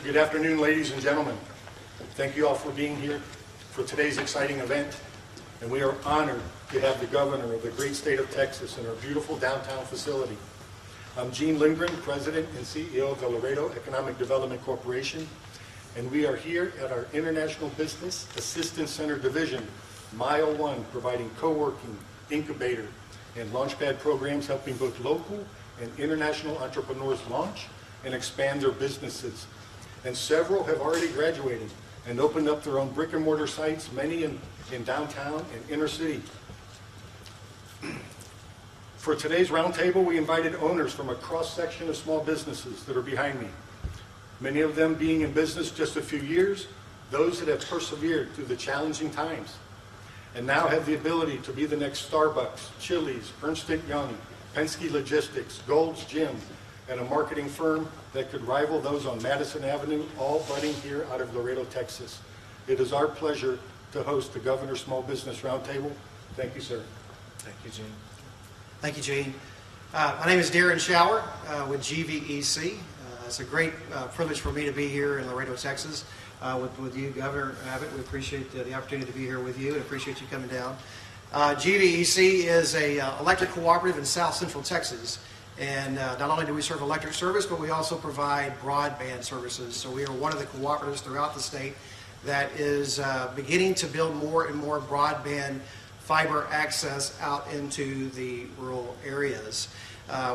Good afternoon, ladies and gentlemen. Thank you all for being here for today's exciting event. And we are honored to have the governor of the great state of Texas in our beautiful downtown facility. I'm Gene Lindgren, President and CEO of the Laredo Economic Development Corporation. And we are here at our International Business Assistance Center Division, Mile 1, providing co-working, incubator, and launchpad programs helping both local and international entrepreneurs launch and expand their businesses. And several have already graduated and opened up their own brick and mortar sites, many in downtown and inner city. For today's roundtable, we invited owners from a cross-section of small businesses that are behind me. Many of them being in business just a few years, those that have persevered through the challenging times, and now have the ability to be the next Starbucks, Chili's, Ernst & Young, Penske Logistics, Gold's Gym, and a marketing firm that could rival those on Madison Avenue, all budding here out of Laredo, Texas. It is our pleasure to host the Governor's Small Business Roundtable. Thank you, sir. Thank you, Gene. Thank you, Gene. My name is Darren Shower with GVEC. It's a great privilege for me to be here in Laredo, Texas with you, Governor Abbott. We appreciate the opportunity to be here with you and appreciate you coming down. GVEC is an electric cooperative in South Central Texas. And not only do we serve electric service, but we also provide broadband services. So we are one of the cooperatives throughout the state that is beginning to build more and more broadband fiber access out into the rural areas.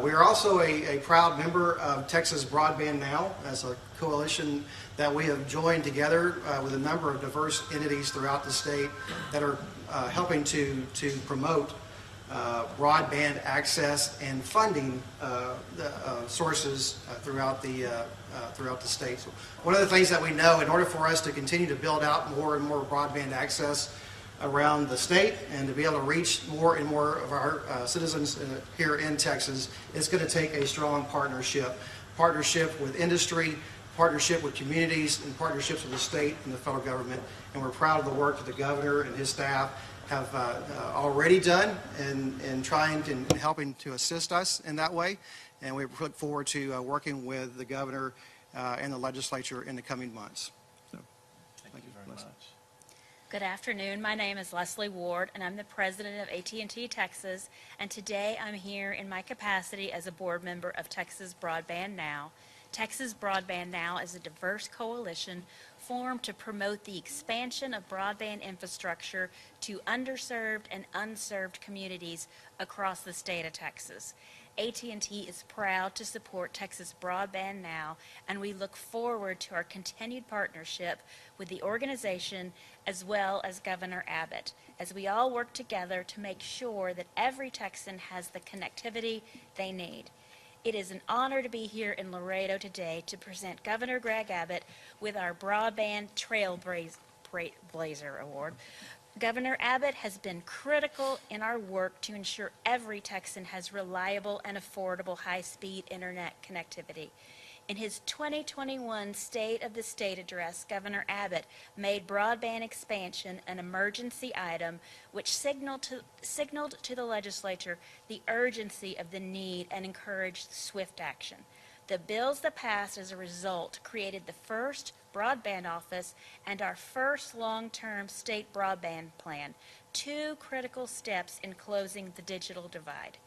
We are also a proud member of Texas Broadband Now, as a coalition that we have joined together with a number of diverse entities throughout the state that are helping to promote broadband access and funding sources throughout the state. So one of the things that we know, in order for us to continue to build out more and more broadband access around the state and to be able to reach more and more of our citizens here in Texas, it's going to take a strong partnership with industry, partnership with communities, and partnerships with the state and the federal government. And we're proud of the work that the governor and his staff have already done in trying and helping to assist us in that way. And we look forward to working with the governor and the legislature in the coming months. So, thank you very much. Good afternoon. My name is Leslie Ward, and I'm the president of AT&T Texas. And today I'm here in my capacity as a board member of Texas Broadband Now. Texas Broadband Now is a diverse coalition formed to promote the expansion of broadband infrastructure to underserved and unserved communities across the state of Texas. AT&T is proud to support Texas Broadband Now, and we look forward to our continued partnership with the organization as well as Governor Abbott, as we all work together to make sure that every Texan has the connectivity they need. It is an honor to be here in Laredo today to present Governor Greg Abbott with our Broadband Trailblazer Award. Governor Abbott has been critical in our work to ensure every Texan has reliable and affordable high-speed internet connectivity. In his 2021 State of the State address, Governor Abbott made broadband expansion an emergency item, which signaled to the legislature the urgency of the need and encouraged swift action. The bills that passed as a result created the first broadband office and our first long-term state broadband plan, two critical steps in closing the digital divide.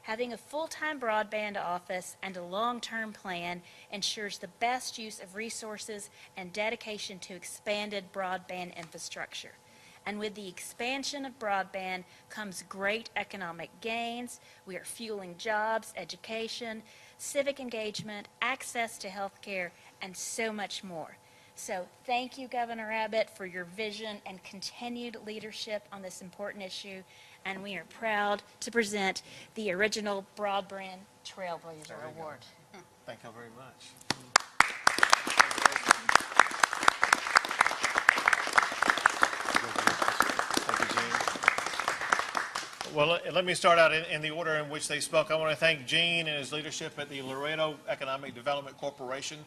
Having a full-time broadband office and a long-term plan ensures the best use of resources and dedication to expanded broadband infrastructure. And with the expansion of broadband comes great economic gains. We are fueling jobs, education, civic engagement, access to health care, and so much more. So thank you, Governor Abbott, for your vision and continued leadership on this important issue. And we are proud to present the original Broadband Trailblazer Award. Thank you very much. Thank you, Gene. Well, let me start out in the order in which they spoke. I want to thank Gene and his leadership at the Laredo Economic Development Corporation.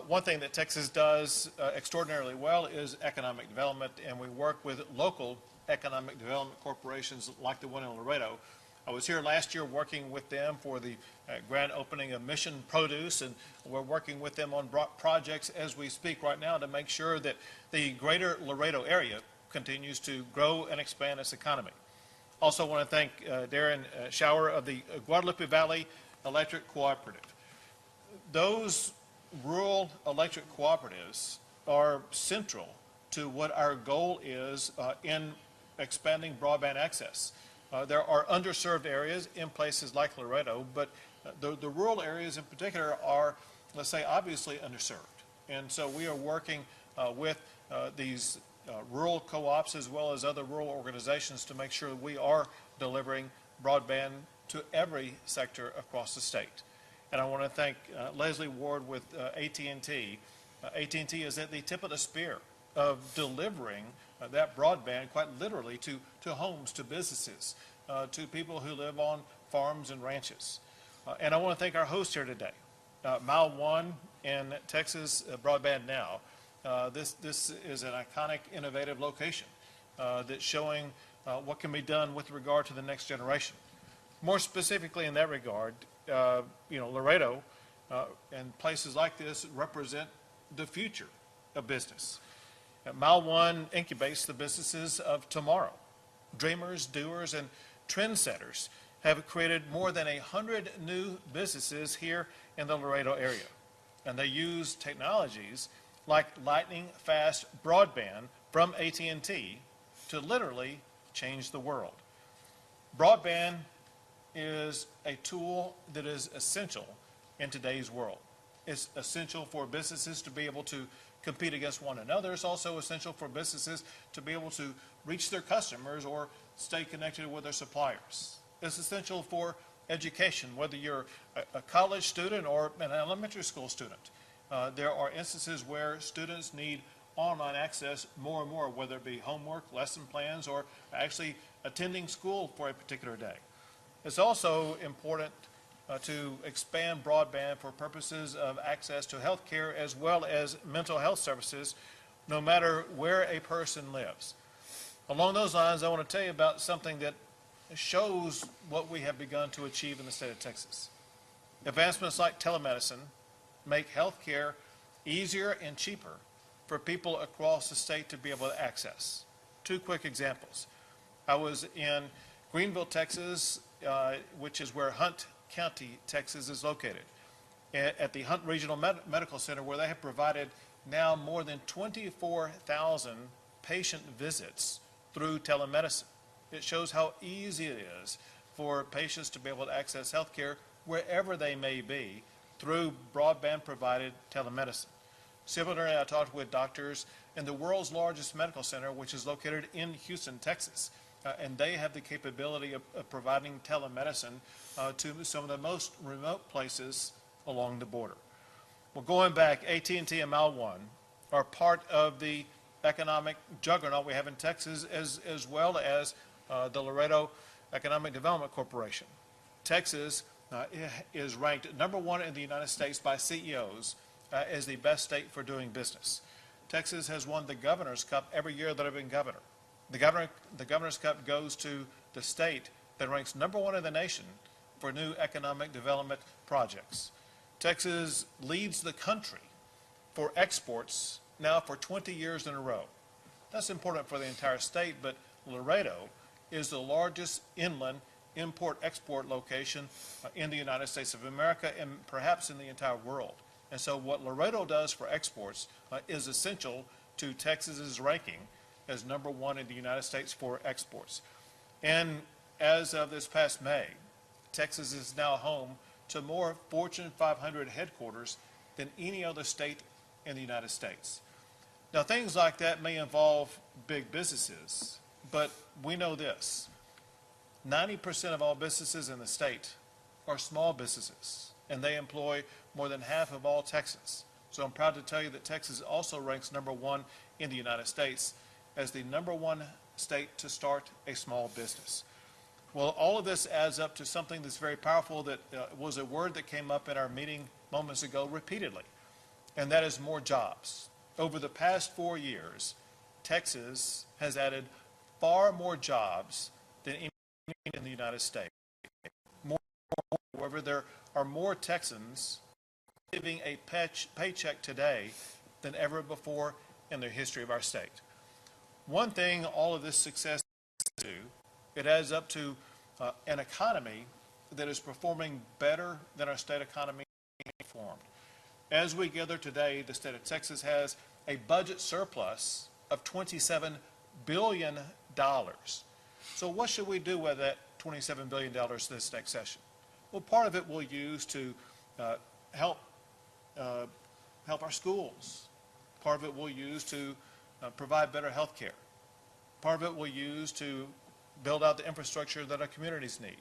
One thing that Texas does extraordinarily well is economic development, and we work with local economic development corporations like the one in Laredo I was here last year working with them for the grand opening of Mission Produce, and we're working with them on projects as we speak right now to make sure that the greater Laredo area continues to grow and expand its economy. Also want to thank Darren Schauer of the Guadalupe Valley Electric Cooperative. Those rural electric cooperatives are central to what our goal is in expanding broadband access. There are underserved areas in places like Laredo, but the rural areas in particular are, let's say, obviously underserved. And so we are working with these rural co-ops as well as other rural organizations to make sure that we are delivering broadband to every sector across the state. And I want to thank Leslie Ward with AT&T. AT&T is at the tip of the spear of delivering that broadband quite literally to homes, to businesses, to people who live on farms and ranches. And I want to thank our host here today, Mile 1 and Texas Broadband Now. This is an iconic, innovative location that's showing what can be done with regard to the next generation. More specifically in that regard, Laredo and places like this represent the future of business. Mile 1 incubates the businesses of tomorrow. Dreamers, doers, and trendsetters have created more than 100 new businesses here in the Laredo area. And they use technologies like lightning-fast broadband from AT&T to literally change the world. Broadband is a tool that is essential in today's world. It's essential for businesses to be able to compete against one another. It's also essential for businesses to be able to reach their customers or stay connected with their suppliers. It's essential for education, whether you're a college student or an elementary school student. There are instances where students need online access more and more, whether it be homework, lesson plans, or actually attending school for a particular day. It's also important to expand broadband for purposes of access to health care as well as mental health services, no matter where a person lives. Along those lines, I want to tell you about something that shows what we have begun to achieve in the state of Texas. Advancements like telemedicine make health care easier and cheaper for people across the state to be able to access. Two quick examples. I was in Greenville, Texas, which is where Hunt County, Texas is located, at the Hunt Regional Medical Center, where they have provided now more than 24,000 patient visits through telemedicine. It shows how easy it is for patients to be able to access health care wherever they may be through broadband-provided telemedicine. Similarly, I talked with doctors in the world's largest medical center, which is located in Houston, Texas, and they have the capability of providing telemedicine to some of the most remote places along the border. Well, going back, AT&T and Mile 1 are part of the economic juggernaut we have in Texas, as well as the Laredo Economic Development Corporation. Texas is ranked #1 in the United States by CEOs as the best state for doing business. Texas has won the Governor's Cup every year that I've been governor. The Governor's Cup goes to the state that ranks #1 in the nation for new economic development projects. Texas leads the country for exports now for 20 years in a row. That's important for the entire state, but Laredo is the largest inland import-export location in the United States of America and perhaps in the entire world. And so what Laredo does for exports is essential to Texas's ranking as #1 in the United States for exports. And as of this past May, Texas is now home to more Fortune 500 headquarters than any other state in the United States. Now, things like that may involve big businesses, but we know this. 90% of all businesses in the state are small businesses, and they employ more than half of all Texans. So I'm proud to tell you that Texas also ranks #1 in the United States as the #1 state to start a small business. Well, all of this adds up to something that's very powerful that was a word that came up in our meeting moments ago repeatedly, and that is more jobs. Over the past 4 years, Texas has added far more jobs than any in the United States. However, there are more Texans receiving a paycheck today than ever before in the history of our state. One thing all of this success do, it adds up to an economy that is performing better than our state economy performed. As we gather today, the state of Texas has a budget surplus of $27 billion. So what should we do with that $27 billion this next session? Well, part of it we'll use to help our schools. Part of it we'll use to provide better health care. Part of it we'll use to build out the infrastructure that our communities need.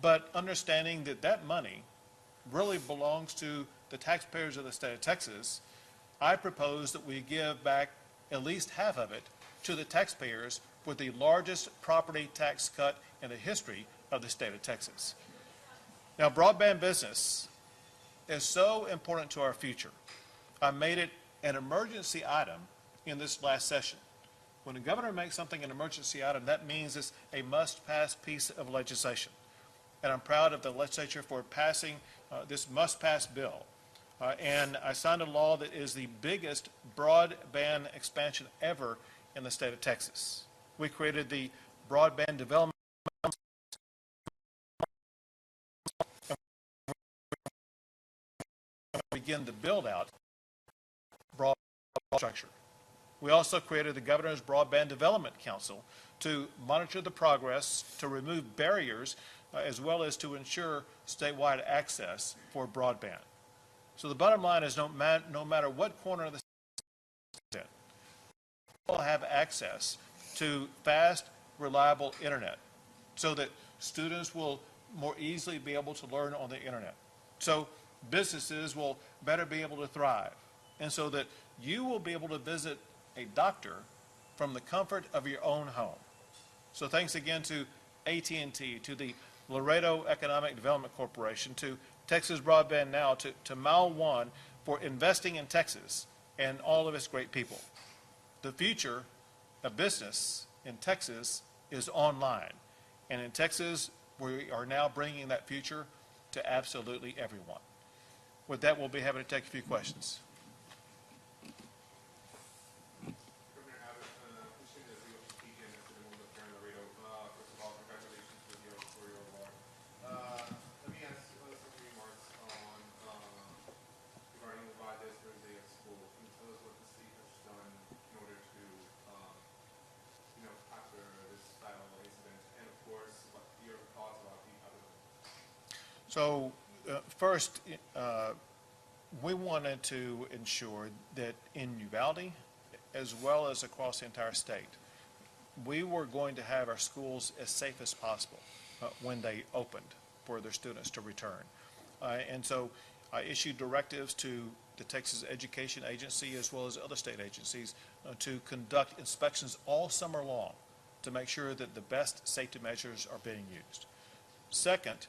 But understanding that that money really belongs to the taxpayers of the state of Texas, I propose that we give back at least half of it to the taxpayers with the largest property tax cut in the history of the state of Texas. Now, broadband business is so important to our future. I made it an emergency item in this last session. When the governor makes something an emergency item, that means it's a must-pass piece of legislation. And I'm proud of the legislature for passing this must-pass bill. And I signed a law that is the biggest broadband expansion ever in the state of Texas. We created the Broadband Development begin to build out broadband structure. We also created the Governor's Broadband Development Council to monitor the progress, to remove barriers, as well as to ensure statewide access for broadband. So the bottom line is no matter what corner of the state will have access to fast, reliable internet so that students will more easily be able to learn on the internet. So businesses will better be able to thrive, and so that you will be able to visit a doctor from the comfort of your own home. So thanks again to AT&T, to the Laredo Economic Development Corporation, to Texas Broadband Now, to Mile One for investing in Texas and all of its great people. The future of business in Texas is online. And in Texas, we are now bringing that future to absolutely everyone. With that, we'll be happy to take a few questions. Governor Abbott, appreciate that you speak in to the woman of Laredo. First of all, congratulations for your award. Let me ask you some remarks on regarding why this Thursday at school. Can you tell us what the state has done in order to, after this viral incident, and of course, what your thoughts about the other? So first, we wanted to ensure that in Uvalde, as well as across the entire state, we were going to have our schools as safe as possible when they opened for their students to return. And so I issued directives to the Texas Education Agency as well as other state agencies to conduct inspections all summer long to make sure that the best safety measures are being used. Second,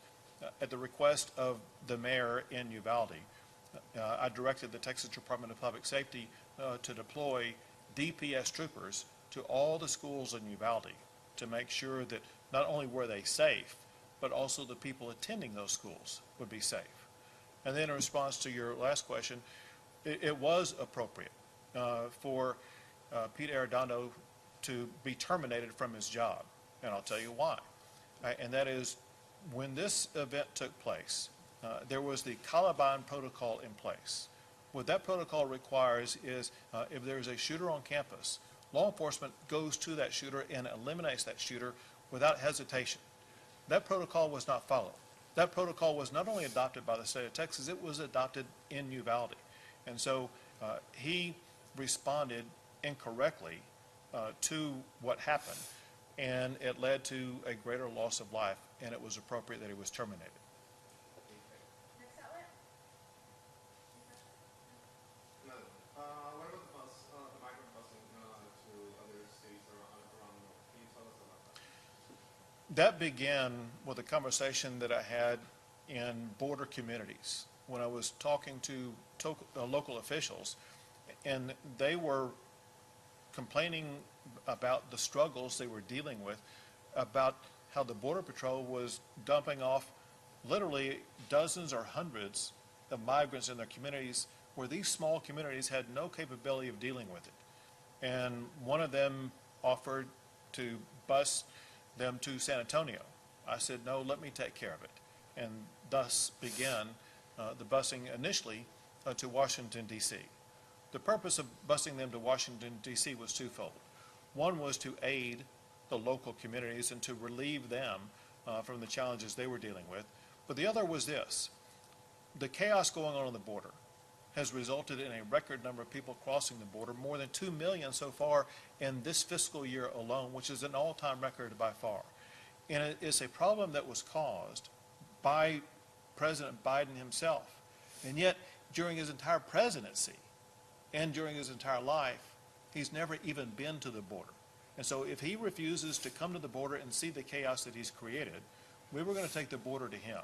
at the request of the mayor in Uvalde, I directed the Texas Department of Public Safety to deploy DPS troopers to all the schools in Uvalde to make sure that not only were they safe, but also the people attending those schools would be safe. And then in response to your last question, it was appropriate for Pete Arredondo to be terminated from his job, and I'll tell you why. And that is, when this event took place, there was the Columbine protocol in place. What that protocol requires is if there's a shooter on campus, law enforcement goes to that shooter and eliminates that shooter without hesitation. That protocol was not followed. That protocol was not only adopted by the state of Texas, it was adopted in Uvalde. And so he responded incorrectly to what happened, and it led to a greater loss of life, and it was appropriate that he was terminated. What about the migrant busing to other states around the world? Can you tell us about that? That began with a conversation that I had in border communities when I was talking to local officials, and they were complaining about the struggles they were dealing with, about how the Border Patrol was dumping off literally dozens or hundreds of migrants in their communities where these small communities had no capability of dealing with it. And one of them offered to bus them to San Antonio. I said, no, let me take care of it. And thus began the busing initially to Washington, D.C. The purpose of busing them to Washington, D.C. was twofold. One was to aid the local communities and to relieve them from the challenges they were dealing with. But the other was this: the chaos going on the border has resulted in a record number of people crossing the border, more than 2 million so far in this fiscal year alone, which is an all-time record by far. And it is a problem that was caused by President Biden himself. And yet, during his entire presidency and during his entire life, he's never even been to the border. And so if he refuses to come to the border and see the chaos that he's created, we were going to take the border to him.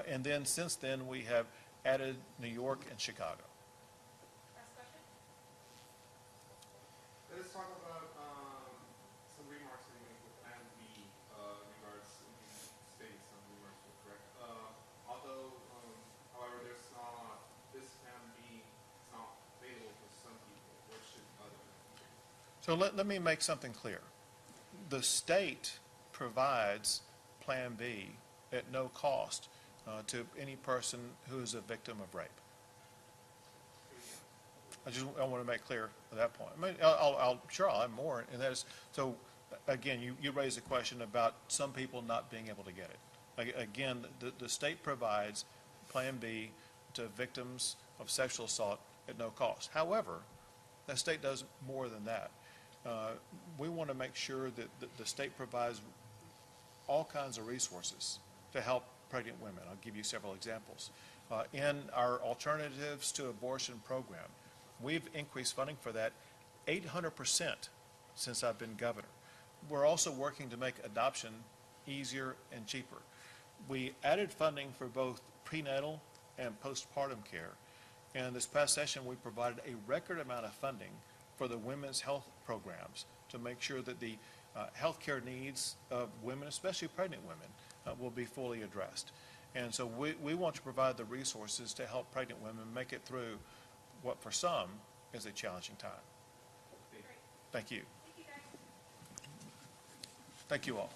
And then since then, we have added New York and Chicago. Last question? Let's talk about some remarks that you made with Plan B in regards to the states. Some remarks were correct. Although, however, there's this Plan B is not available for some people. What should others do? So let me make something clear. The state provides Plan B at no cost to any person who is a victim of rape. I want to make clear at that point. I mean, I'll have more, and that is, so again, you raised a question about some people not being able to get it. Again, the state provides Plan B to victims of sexual assault at no cost. However, the state does more than that. We want to make sure that the state provides all kinds of resources to help pregnant women. I'll give you several examples. In our Alternatives to Abortion program, we've increased funding for that 800% since I've been governor. We're also working to make adoption easier and cheaper. We added funding for both prenatal and postpartum care. And this past session, we provided a record amount of funding for the women's health programs to make sure that the health care needs of women, especially pregnant women, will be fully addressed. And so we want to provide the resources to help pregnant women make it through what for some is a challenging time. Thank you. Thank you, guys. Thank you all.